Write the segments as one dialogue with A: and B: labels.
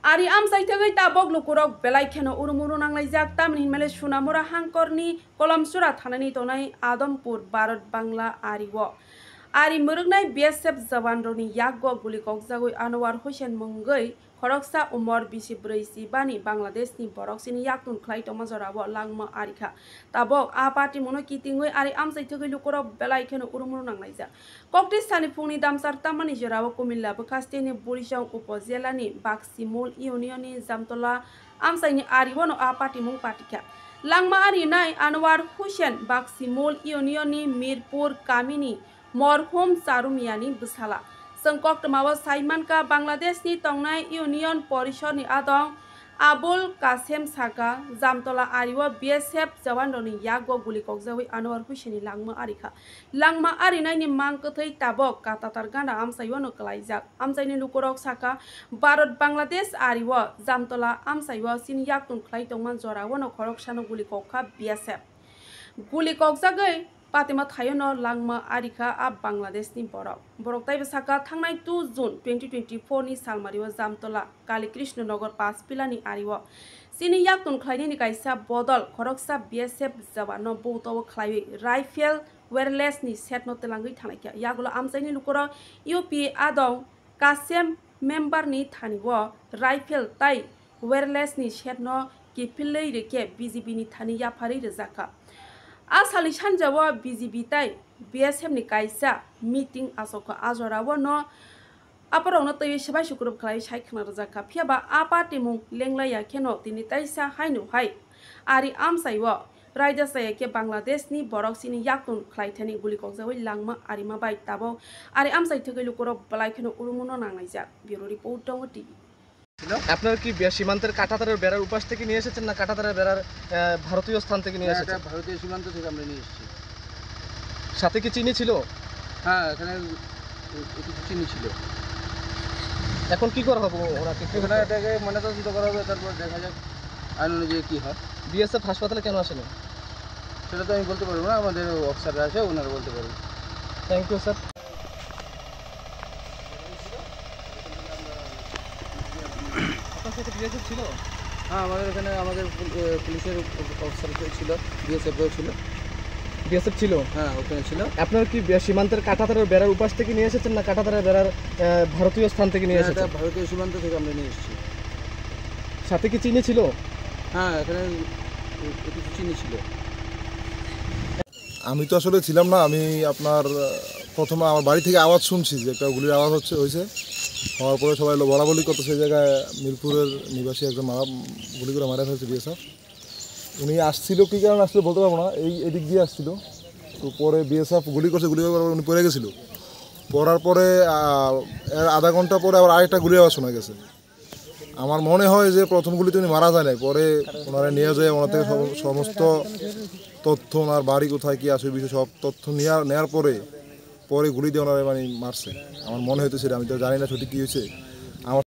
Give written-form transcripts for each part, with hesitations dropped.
A: Ari amsai tegai tabok lukurok belai kheno urumuru nanglai jak tamni hinmale sunamura hangkorni kolamsura thanani tonai Adampur Bharat Bangla ariwo ari murugnai BSF jawanroni yakgo guli kokjagoi Anwar Hussein mungai khoroksa umor 24 bani Bangladesh ni boroksini yaktun khlai tomajarawo langma arikha tabok a party mono kitingoi ari amsai tegai lukurok belai kheno urumuru nanglai jak kokti sani phungni damsar tamani jarawo kumilla bukasteni burisang upojilani Baksimul Unioni Jamtola amsaini ariwono a party mung patikha langma ari nai Anwar Hussein Baksimul Unioni Mirpur Kamini Morhum Sarumiani Bushala Sengkok temawa Saimanka Bangladesh ni tongnai Union Porishod ni adong Abul Kasem Saka Jamtola ariwa BSF jawanroni yakgo guli kokjagoi Anwar Hussein ni langma arikha langma ari nai ni mangkothai tabok katatar ganda amsaiwano klaijak amsaini lukurok saka Bharat Bangladesh ariwa Jamtola amsaiwa sin yaktun khlai tongman jorawano khoroksano guli kokha BSF guli kokjagoi Patima Thayono langma arikha a Bangladesh ni borok taiba saka thangnai 2 June 2024 ni salmariwa Jamtola Kali Krishna Nagar Paspila ni ariwa sini yaktun khlaini ni kaisa bodol khoroksa BSF jawano botowo khlai rifle wireless ni setno telangui thanakya yagulo amsaini lukoro UP adong Kasem member ni thaniwo rifle tai wireless ni setno kipilei reke BJP ni thani yapari rezaka Asali sanjawa BJP tai BSF ni kaisa meeting asoko ajorawo no aparongno tei sebai sukurup khlai saikhna rajaka phiaba a party mung lenglaya kheno tini taisa hainu hai ari amsaiwo raija sayake Bangladesh ni borok sini yaktun khlai thani guli kokjawai langma arima bai tabo ari amsai thegei lukoro balai kheno urumuno nangnai bureau report dong TV
B: আপনার কি সীমান্তের কাঁটাতারের বেড়ার উপাস থেকে নিয়ে এসেছেন না কাঁটাতারের বেড়ার ভারতীয় স্থান থেকে নিয়ে এসেছেন?
C: ভারতীয় সীমান্ত থেকে আমরা নিয়ে এসেছি।
B: সাথে কি চিনি ছিল?
C: হ্যাঁ, এখানে কিছু চিনি ছিল।
B: এখন কি করা হবে ওনাকে?
C: এটাকে ময়নাতদন্ত করা হবে, তারপর দেখা যাক আইন অনুযায়ী কি হয়।
B: বিএসএফ হাসপাতালে কেন আসেনি
C: সেটা তো আমি বলতে পারবো না, আমাদের অফিসাররা আছে ওনারা বলতে পারবে।
B: Thank you sir. ছিল
C: হ্যাঁ, আমাদের এখানে আমাদের পুলিশের অফিসার ছিল, বিএসএফও ছিল।
B: বিএসএফ ছিল?
C: হ্যাঁ, ওখানে ছিল।
B: আপনার কি সীমান্তের কাঁটাতারের বেড়ার উপাস থেকে নিয়ে এসেছেন না কাঁটাতারের বেড়ার ভারতীয় স্থান থেকে নিয়ে এসেছেন?
C: ভারতীয় সীমান্ত থেকে আমরা নিয়ে এসেছি।
B: সাথে কি চিনি ছিল?
C: হ্যাঁ, এখানে কিছু চিনি ছিল।
D: আমি তো আসলে ছিলাম না, আমি আপনার প্রথমে আমার বাড়ি থেকে আওয়াজ শুনছি যে একটা গুলির আওয়াজ হয়েছে। হওয়ার পরে সবাই বলা করতো সেই জায়গায় মিরপুরের নিবাসী একজন গুলি করে মারা ফেলছে বিএসএফ। উনি আসছিল কী কারণে আসলে বলতে পারবো না, এদিক দিয়ে আসছিল। তো পরে বিএসএফ গুলি করার পর উনি পড়ে গেছিলো। পড়ার পরে আধা ঘন্টা পরে আবার আরেকটা গুলি আওয়াজ শোনা গেছে। আমার মনে হয় যে প্রথম গুলিতে উনি মারা যায় নাই, পরে ওনারা নিয়ে যায়, ওনার থেকে সমস্ত তথ্য, ওনার বাড়ি কোথায় কী আসে বিষয় সব তথ্য নেওয়ার পরে গুলি দিয়ে ওনারা মানে মারছে। আমার মনে হইতেছে, আমি তো জানি না সঠিক কী হয়েছে। আমার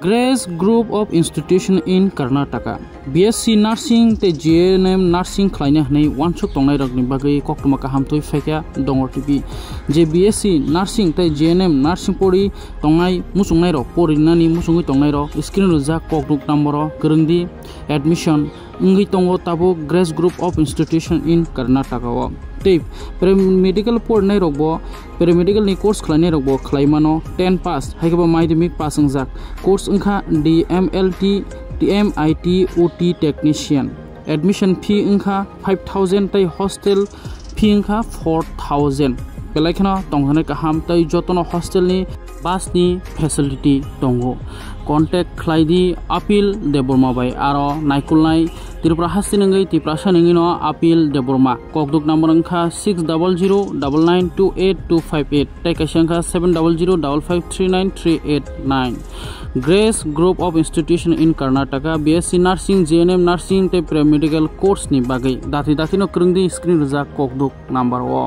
E: Grace Group of Institution in Karnataka BSc Nursing te GNM Nursing khlaina hnei wansuk tongnai rokni bagai koktuma kahamtoi faikya dongor TV je BSc Nursing te GNM Nursing pori tongnai musungnai rok porinani musungui tongnai rok screen ruja kokduk number kerengdi admission ngui tongo tabo Grace Group of Institution in Karnataka o tip paramedical pornai rokbo paramedical ni course khlainai rokbo khlaimano 10 pass haikaba madhyamik pass ungjak course ungkha DMLT TMIT OT technician admission fee ungkha 5000 tai hostel fee ungkha 4000 belaikhana tonghane kaham tai jotono hostel ni bus ni facility tongo contact khlaidi apil deborma bai aro naikulnai Tripura hasinangai Tripura no apil deborma kokduk number ungkha 6009928258 tai kaisangkha 7005539389 Grace Group of Institution in Karnataka BSc Nursing GNM Nursing te paramedical course ni bagai dati no krungdi screen ruja kokduk number o